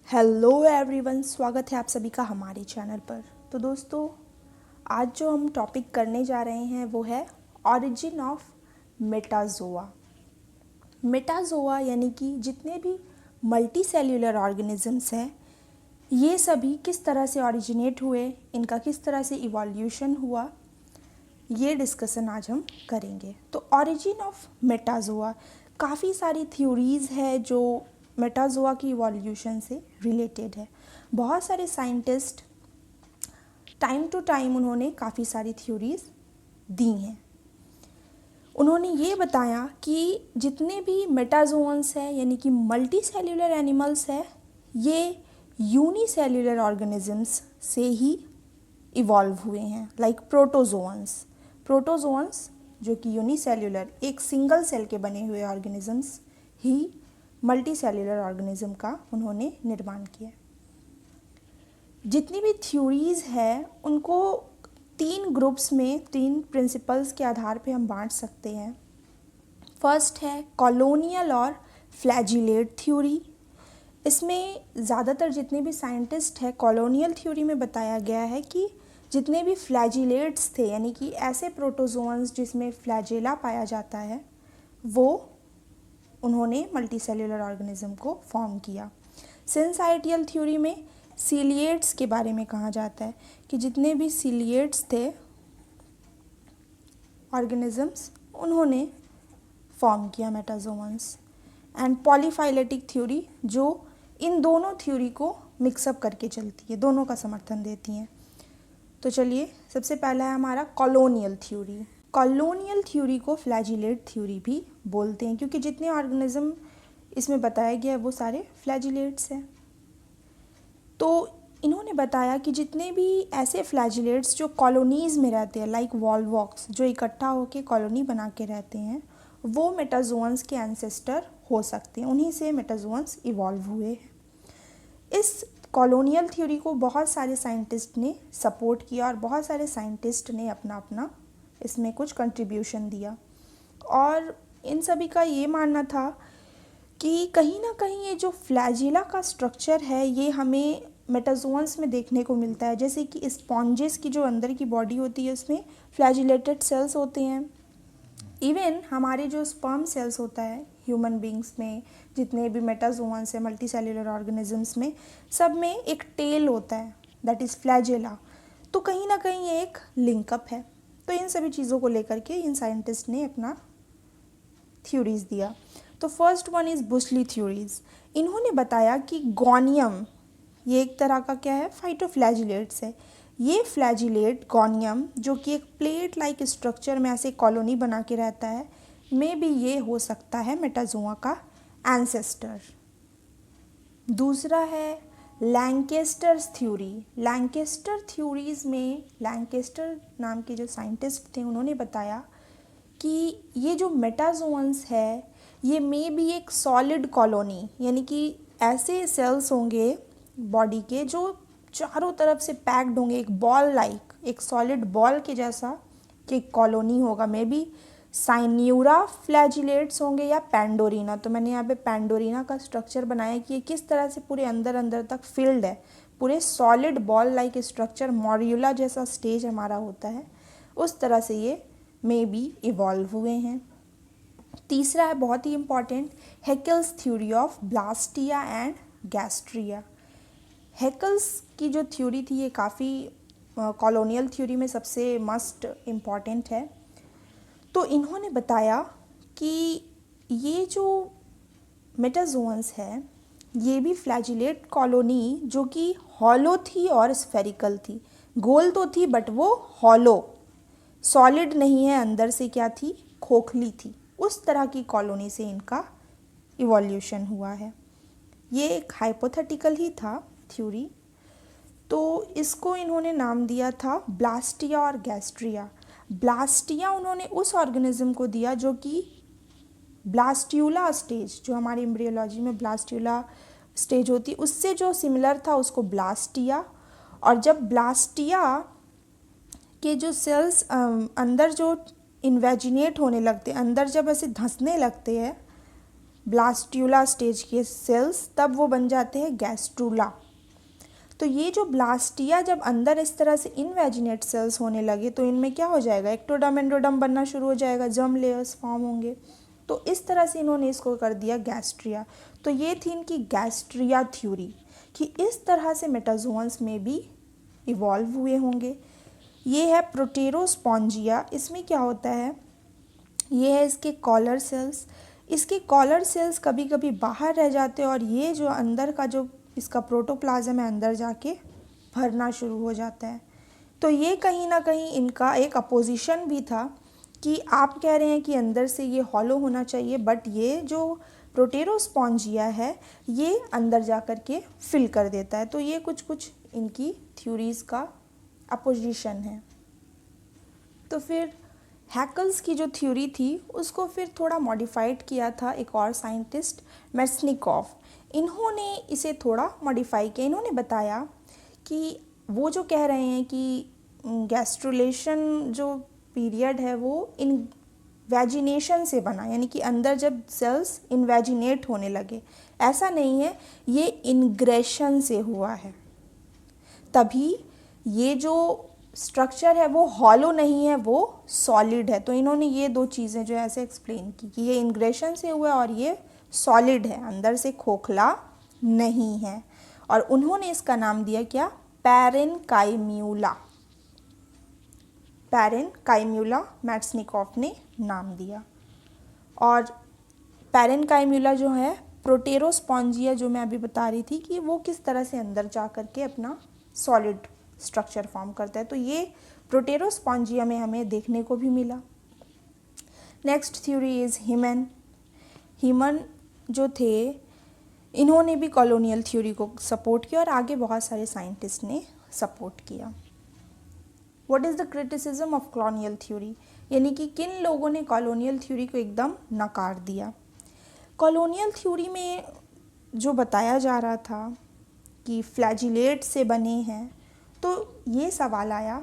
Hello everyone, स्वागत है आप सभी का हमारे चैनल पर। तो दोस्तों, आज जो हम टॉपिक करने जा रहे हैं वो है ऑरिजिन ऑफ मेटाजोआ। मेटाजोआ यानी कि जितने भी मल्टी सेल्यूलर ऑर्गेनिजम्स हैं, ये सभी किस तरह से ऑरिजिनेट हुए, इनका किस तरह से इवोल्यूशन हुआ, ये डिस्कशन आज हम करेंगे। तो ऑरिजिन ऑफ मेटाजोआ, काफ़ी सारी थ्योरीज़ है जो मेटाजोआ की इवोल्यूशन से रिलेटेड है। बहुत सारे साइंटिस्ट टाइम टू टाइम उन्होंने काफ़ी सारी थ्योरीज़ दी हैं। उन्होंने ये बताया कि जितने भी मेटाजोअन्स हैं यानी कि मल्टी सेल्यूलर एनिमल्स हैं, ये यूनिसेल्यूलर ऑर्गेनिजम्स से ही इवॉल्व हुए हैं, लाइक प्रोटोजोअन्स। प्रोटोजोअन्स जो कि यूनिसेल्यूलर, एक सिंगल सेल के बने हुए ऑर्गेनिजम्स ही मल्टी सेल्यूलर ऑर्गेनिज्म का उन्होंने निर्माण किया। जितनी भी थ्योरीज़ है उनको 3 ग्रुप्स में, 3 प्रिंसिपल्स के आधार पे हम बांट सकते हैं। फर्स्ट है कॉलोनियल और फ्लैजिलेट थ्योरी। इसमें ज़्यादातर जितने भी साइंटिस्ट हैं, कॉलोनियल थ्योरी में बताया गया है कि जितने भी फ्लैजिलेट्स थे यानी कि ऐसे प्रोटोजोअन्स जिसमें फ्लैजेला पाया जाता है, वो उन्होंने मल्टीसेल्युलर ऑर्गेनिज्म को फॉर्म किया। सिंसाइटियल थ्योरी में सीलिएट्स के बारे में कहा जाता है कि जितने भी सीलिएट्स थे ऑर्गेनिजम्स, उन्होंने फॉर्म किया मेटाजोअन्स। एंड पॉलीफाइलेटिक थ्योरी जो इन दोनों थ्योरी को मिक्सअप करके चलती है, दोनों का समर्थन देती हैं। तो चलिए, सबसे पहला है हमारा कॉलोनियल थ्योरी। कॉलोनियल थ्योरी को फ्लैजिलेट थ्योरी भी बोलते हैं क्योंकि जितने ऑर्गेनिज्म इसमें बताया गया है वो सारे फ्लैजिलेट्स हैं। तो इन्होंने बताया कि जितने भी ऐसे फ्लैजिलेट्स जो कॉलोनीज़ में रहते हैं, लाइक वॉल्वॉक्स, जो इकट्ठा होकर कॉलोनी बना के रहते हैं, वो मेटाजोअन्स के एंसेस्टर हो सकते हैं। उन्हीं से मेटाजोअन्स इवॉल्व हुए हैं। इस कॉलोनियल थ्योरी को बहुत सारे साइंटिस्ट ने सपोर्ट किया और बहुत सारे साइंटिस्ट ने अपना अपना इसमें कुछ कंट्रीब्यूशन दिया। और इन सभी का ये मानना था कि कहीं ना कहीं ये जो फ्लैजिला का स्ट्रक्चर है ये हमें मेटाजोअन्स में देखने को मिलता है। जैसे कि स्पॉन्जेस की जो अंदर की बॉडी होती है उसमें फ्लैजिलेटेड सेल्स होते हैं। इवन हमारे जो स्पर्म सेल्स होता है ह्यूमन बींग्स में, जितने भी मेटाजोअन्स हैं मल्टी सेल्युलर ऑर्गेनिजम्स में, सब में एक टेल होता है, दैट इज़ फ्लैजेला। तो कहीं ना कहीं ये एक लिंकअप है। तो इन सभी चीज़ों को लेकर के इन साइंटिस्ट ने अपना थ्योरीज दिया। तो फर्स्ट वन इज़ बुशली थ्योरीज। इन्होंने बताया कि गोनियम, ये एक तरह का क्या है, फाइटोफ्लैजिलेट्स है। ये फ्लैजिलेट गोनियम जो कि एक प्लेट लाइक स्ट्रक्चर में ऐसे कॉलोनी बना के रहता है, में भी ये हो सकता है मेटाजोआ का एंसेस्टर। दूसरा है लैंकेस्टर्स थ्योरी। लैंकेस्टर थ्योरीज में लैंकेस्टर नाम के जो साइंटिस्ट थे उन्होंने बताया कि ये जो मेटाजोअन्स है ये में भी एक सॉलिड कॉलोनी, यानी कि ऐसे सेल्स होंगे बॉडी के जो चारों तरफ से पैक्ड होंगे, एक बॉल लाइक, एक सॉलिड बॉल के जैसा कि कॉलोनी होगा। मे बी साइन्यूरा फ्लैजिलेट्स होंगे या पैंडोरिना। तो मैंने यहाँ पे पैंडोरिना का स्ट्रक्चर बनाया कि ये किस तरह से पूरे अंदर अंदर तक फिल्ड है, पूरे सॉलिड बॉल लाइक स्ट्रक्चर, मॉड्यूला जैसा स्टेज हमारा होता है, उस तरह से ये मे बी इवॉल्व हुए हैं। तीसरा है बहुत ही इम्पॉर्टेंट, हैकेल्स थ्योरी ऑफ ब्लास्टिया एंड गैस्ट्रिया। हैकेल्स की जो थ्योरी थी ये काफ़ी कॉलोनियल थ्योरी में सबसे मस्ट इम्पॉर्टेंट है। तो इन्होंने बताया कि ये जो मेटाजोअन्स है ये भी फ्लैजिलेट कॉलोनी जो कि हॉलो थी और स्फेरिकल थी, गोल तो थी बट वो हॉलो, सॉलिड नहीं है, अंदर से क्या थी, खोखली थी, उस तरह की कॉलोनी से इनका इवोल्यूशन हुआ है। ये एक हाइपोथेटिकल ही था थ्योरी। तो इसको इन्होंने नाम दिया था ब्लास्टिया और गैस्ट्रिया। ब्लास्टिया उन्होंने उस ऑर्गेनिज्म को दिया जो कि ब्लास्ट्यूला स्टेज, जो हमारी एम्ब्रियोलॉजी में ब्लास्ट्यूला स्टेज होती है, उससे जो सिमिलर था उसको ब्लास्टिया। और जब ब्लास्टिया के जो सेल्स अंदर जो इन्वेजिनेट होने लगते, अंदर जब ऐसे धंसने लगते हैं, ब्लास्ट्यूला स्टेज के सेल्स, तब वो बन जाते हैं गैस्ट्रूला। तो ये जो ब्लास्टिया जब अंदर इस तरह से इनवेजिनेट सेल्स होने लगे तो इनमें क्या हो जाएगा, एक्टोडर्म एंडोडर्म बनना शुरू हो जाएगा, जर्म लेयर्स फॉर्म होंगे। तो इस तरह से इन्होंने इसको कर दिया गैस्ट्रिया। तो ये थी इनकी गैस्ट्रिया थ्योरी कि इस तरह से मेटाजोअन्स में भी इवॉल्व हुए होंगे। ये है प्रोटेरोस्पॉन्जिया। इसमें क्या होता है, ये है इसके कॉलर सेल्स। इसके कॉलर सेल्स कभी कभी बाहर रह जाते हैं और ये जो अंदर का जो इसका प्रोटोप्लाज्म है अंदर जाके भरना शुरू हो जाता है। तो ये कहीं ना कहीं इनका एक अपोजिशन भी था कि आप कह रहे हैं कि अंदर से ये हॉलो होना चाहिए, बट ये जो प्रोटेरोस्पॉन्जिया है ये अंदर जा कर के फिल कर देता है। तो ये कुछ कुछ इनकी थ्योरीज का अपोजिशन है। तो फिर हैकल्स की जो थ्योरी थी उसको फिर थोड़ा मॉडिफाइड किया था एक और साइंटिस्ट, मेस्निकॉफ। इन्होंने इसे थोड़ा मॉडिफाई किया। इन्होंने बताया कि वो जो कह रहे हैं कि गैस्ट्रुलेशन जो पीरियड है वो इन वैजिनेशन से बना, यानी कि अंदर जब सेल्स इनवेजिनेट होने लगे, ऐसा नहीं है, ये इनग्रेशन से हुआ है। तभी ये जो स्ट्रक्चर है वो हॉलो नहीं है, वो सॉलिड है। तो इन्होंने ये दो चीज़ें जो ऐसे एक्सप्लेन की कि ये इनग्रेशन से हुआ है और ये सॉलिड है, अंदर से खोखला नहीं है। और उन्होंने इसका नाम दिया क्या, पैरेनकाइम्यूला। पैरेनकाइम्यूला मेस्निकॉफ ने नाम दिया। और पैरेनकाइम्यूला जो है प्रोटेरोस्पॉन्जिया जो मैं अभी बता रही थी कि वो किस तरह से अंदर जा कर के अपना सॉलिड स्ट्रक्चर फॉर्म करता है, तो ये प्रोटेरोस्पॉन्जिया में हमें देखने को भी मिला। Next theory is Hyman. Hyman जो थे इन्होंने भी कॉलोनियल थ्योरी को सपोर्ट किया और आगे बहुत सारे साइंटिस्ट ने सपोर्ट किया। What is the criticism of colonial theory, यानी कि किन लोगों ने कॉलोनियल थ्योरी को एकदम नकार दिया। कॉलोनियल थ्योरी में जो बताया जा रहा था कि फ्लैजिलेट से बने हैं, तो ये सवाल आया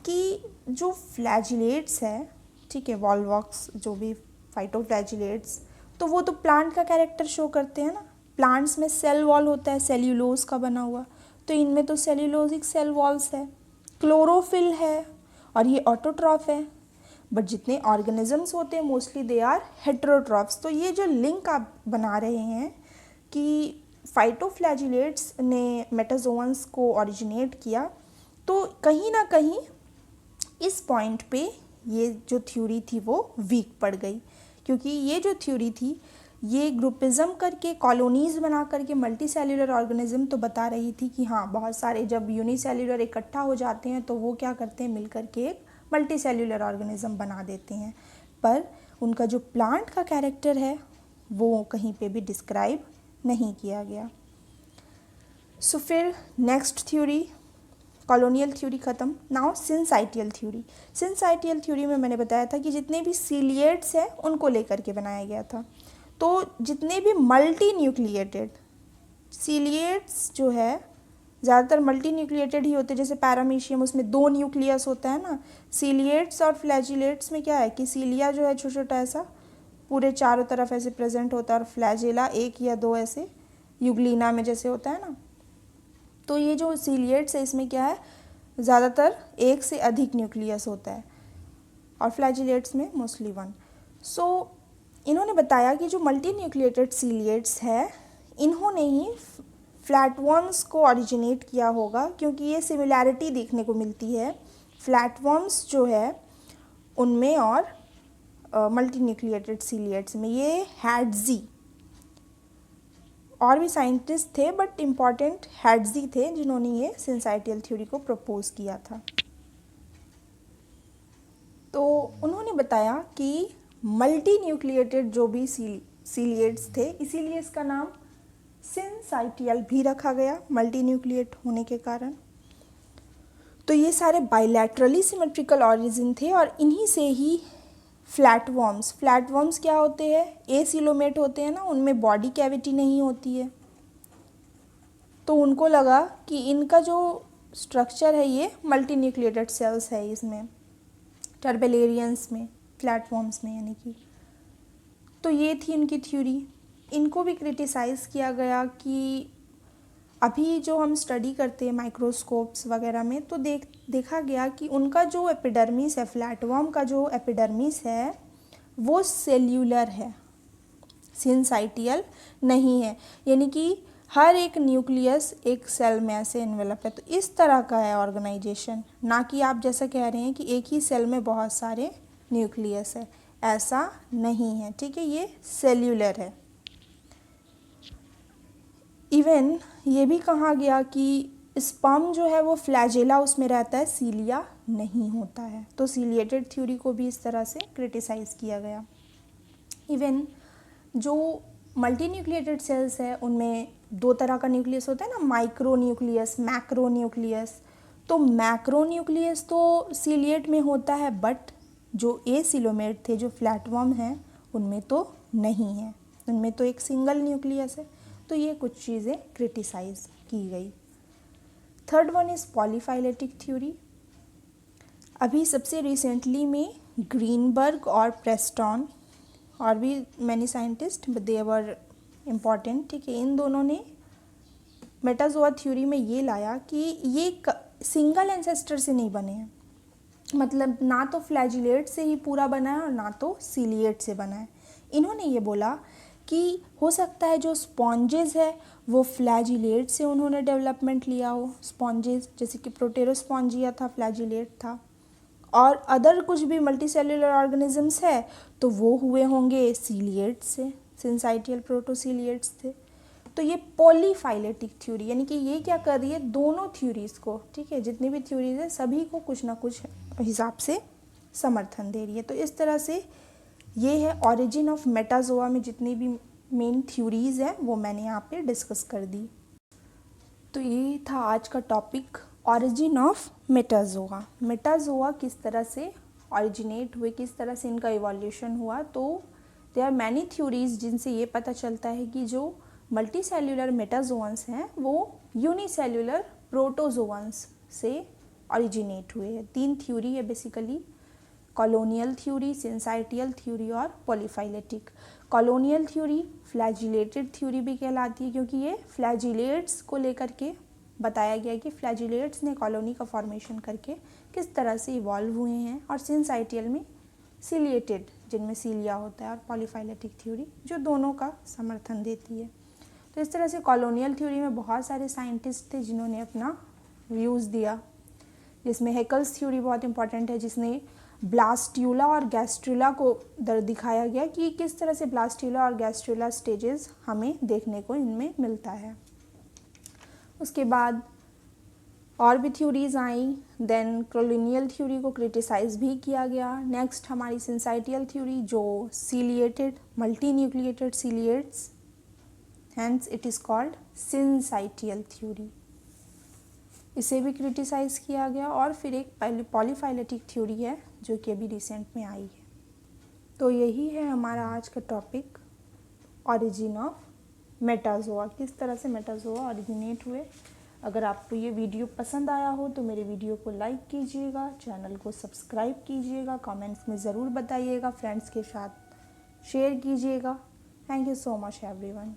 कि जो फ्लैजिलेट्स है, ठीक है, वॉलवॉक्स जो भी फाइटोफ्लैजिलेट्स, तो वो तो प्लांट का कैरेक्टर शो करते हैं ना। प्लांट्स में सेल वॉल होता है सेल्यूलोज का बना हुआ, तो इनमें तो सेल्यूलोजिक सेल वॉल्स है, क्लोरोफिल है और ये ऑटोट्रॉफ है। बट जितने ऑर्गेनिजम्स होते हैं मोस्टली दे आर हेटेरोट्रॉफ्स। तो ये जो लिंक आप बना रहे हैं कि फाइटोफ्लैजिलेट्स ने मेटाजोअन्स को ओरिजिनेट किया, तो कहीं ना कहीं इस पॉइंट पे ये जो थ्योरी थी वो वीक पड़ गई, क्योंकि ये जो थ्योरी थी ये ग्रुपिज्म करके कॉलोनीज़ बना करके मल्टी सेल्यूलर ऑर्गेनिज्म तो बता रही थी कि हाँ बहुत सारे जब यूनिसेल्यूलर इकट्ठा हो जाते हैं तो वो क्या करते हैं, मिल करके एक मल्टी सेल्यूलर ऑर्गेनिज्म बना देते हैं, पर उनका जो प्लांट का कैरेक्टर है वो कहीं पे भी डिस्क्राइब नहीं किया गया। सो फिर नेक्स्ट थ्योरी, कॉलोनियल थ्योरी ख़त्म। Now syncytial theory. Syncytial theory में मैंने बताया था कि जितने भी सीलिएट्स हैं उनको लेकर के बनाया गया था। तो जितने भी मल्टी न्यूक्लिएटेड सीलिएट्स जो है ज़्यादातर मल्टी न्यूक्लिएटेड ही होते हैं, जैसे पैरामीशियम उसमें 2 न्यूक्लियस होता है ना। सीलिएट्स और फ्लैजिलेट्स में क्या है कि सीलिया जो है छोटा छोटा ऐसा पूरे चारों तरफ ऐसे प्रेजेंट होता है और फ्लैजिला 1 या 2 ऐसे यूग्लिना में जैसे होता है ना। तो ये जो सीलिएट्स है इसमें क्या है, ज़्यादातर 1 से अधिक न्यूक्लियस होता है और फ्लैजिलेट्स में मोस्टली 1। सो इन्होंने बताया कि जो मल्टी न्यूक्लिएटेड सीलिएट्स है इन्होंने ही फ्लैटवर्म्स को ओरिजिनेट किया होगा, क्योंकि ये सिमिलैरिटी देखने को मिलती है फ्लैटवर्म्स जो है उनमें और मल्टी न्यूक्लिएटेड सीलिएट्स में। ये हैडजी, और भी साइंटिस्ट थे बट इम्पॉर्टेंट हैडजी थे जिन्होंने ये सिंसाइटियल थ्योरी को प्रपोज किया था। तो उन्होंने बताया कि मल्टी न्यूक्लिएटेड जो भी सीलिएट्स थे, इसीलिए इसका नाम सिंसाइटियल भी रखा गया मल्टी न्यूक्लिएट होने के कारण। तो ये सारे बाइलैटरली सिमेट्रिकल ऑरिजिन थे और इन्हीं से ही फ्लैटवर्म्स क्या होते हैं, एसिलोमेट होते हैं ना, उनमें बॉडी कैविटी नहीं होती है, तो उनको लगा कि इनका जो स्ट्रक्चर है ये मल्टी न्यूक्लिएटेड सेल्स है इसमें, टर्बेलेरियंस में, फ्लैटवर्म्स में यानी कि। तो ये थी इनकी थ्योरी। इनको भी क्रिटिसाइज़ किया गया कि अभी जो हम स्टडी करते हैं माइक्रोस्कोप्स वगैरह में, तो देखा गया कि उनका जो एपिडर्मिस है, फ्लैटवर्म का जो एपिडर्मिस है वो सेल्यूलर है, सिंसाइटियल नहीं है, यानी कि हर एक न्यूक्लियस एक सेल में ऐसे इन्वेलप है। तो इस तरह का है ऑर्गेनाइजेशन, ना कि आप जैसा कह रहे हैं कि एक ही सेल में बहुत सारे न्यूक्लियस है, ऐसा नहीं है, ठीक है, ये सेल्यूलर है। इवन ये भी कहा गया कि स्पर्म जो है वो फ्लैजेला उसमें रहता है, सीलिया नहीं होता है। तो सीलिएटेड थ्योरी को भी इस तरह से क्रिटिसाइज़ किया गया। इवन जो मल्टी न्यूक्लिएटेड सेल्स है उनमें दो तरह का न्यूक्लियस होता है ना, माइक्रो न्यूक्लियस, मैक्रो न्यूक्लियस। तो मैक्रो न्यूक्लियस तो सीलिएट में होता है, बट जो एसिलोमेट थे, जो फ्लैटवर्म हैं, उनमें तो नहीं है, उनमें तो एक सिंगल न्यूक्लियस है। तो ये कुछ चीज़ें क्रिटिसाइज़ की गई। Third one is polyphyletic theory. अभी सबसे रिसेंटली में ग्रीनबर्ग और प्रेस्टॉन और भी many scientist, but they were important, ठीक है, इन दोनों ने मेटाजोआ थ्योरी में ये लाया कि ये सिंगल एंसेस्टर से नहीं बने हैं, मतलब ना तो फ्लैजिलेट से ही पूरा बना है और ना तो सीलिएट से बना है। इन्होंने ये बोला कि हो सकता है जो स्पॉन्जेस है वो फ्लैजिलेट से उन्होंने डेवलपमेंट लिया हो, स्पॉन्जेस जैसे कि प्रोटेरोस्पॉन्जिया था, फ्लैजिलेट था, और अदर कुछ भी मल्टीसेल्युलर ऑर्गेनिजम्स है तो वो हुए होंगे सीलिएट से, सिंसाइटियल प्रोटोसीलिएट्स थे। तो ये पॉलीफाइलेटिक थ्योरी, यानी कि ये क्या कर रही है, दोनों थ्योरीज को, ठीक है, जितनी भी थ्योरीज है सभी को कुछ ना कुछ हिसाब से समर्थन दे रही है। तो इस तरह से ये है ऑरिजिन ऑफ मेटाजोआ में जितनी भी मेन थ्योरीज हैं वो मैंने यहाँ पे डिस्कस कर दी। तो ये था आज का topic, origin of Metazoa. Metazoa किस तरह से ऑरिजिनेट हुए, किस तरह से इनका इवोल्यूशन हुआ। तो देयर आर मैनी थ्योरीज जिनसे ये पता चलता है कि जो मल्टी सेल्यूलर मेटाजोअन्स हैं वो यूनिसेल्यूलर प्रोटोजोअन्स से ऑरिजिनेट हुए हैं। 3 थ्योरी है basically, colonial theory, syncytial theory और polyphyletic. Colonial theory flagellated theory भी कहलाती है, क्योंकि ये फ्लैजिलेट्स को लेकर के बताया गया कि फ्लैजिलेट्स ने कॉलोनी का फॉर्मेशन करके किस तरह से इवॉल्व हुए हैं। और सिंसाइटियल में सीलिएटेड, जिनमें सीलिया होता है, और पॉलीफाइलेटिक थ्योरी जो दोनों का समर्थन देती है। तो इस तरह से कॉलोनियल थ्योरी में बहुत सारे साइंटिस्ट थे जिन्होंने अपना व्यूज़ दिया, जिसमें हेकल्स थ्योरी बहुत इंपॉर्टेंट है, जिसने ब्लास्ट्यूला और गैस्ट्रुला को दिखाया गया कि किस तरह से ब्लास्ट्यूला और गैस्ट्रुला स्टेजेस हमें देखने को इनमें मिलता है। उसके बाद और भी थ्योरीज आई, देन कॉलोनियल थ्योरी को क्रिटिसाइज भी किया गया। नेक्स्ट हमारी सिंसाइटियल थ्योरी जो ciliated multi nucleated ciliates, hence it is called syncytial theory, इसे भी क्रिटिसाइज़ किया गया। और फिर एक पॉलीफाइलेटिक थ्योरी है जो कि अभी रिसेंट में आई है। तो यही है हमारा आज का टॉपिक, ऑरिजिन ऑफ मेटाजोआ, किस तरह से मेटाजोआ ओरिजिनेट हुए। अगर आपको ये वीडियो पसंद आया हो तो मेरे वीडियो को लाइक कीजिएगा, चैनल को सब्सक्राइब कीजिएगा, कमेंट्स में ज़रूर बताइएगा, फ्रेंड्स के साथ शेयर कीजिएगा। Thank you so much everyone.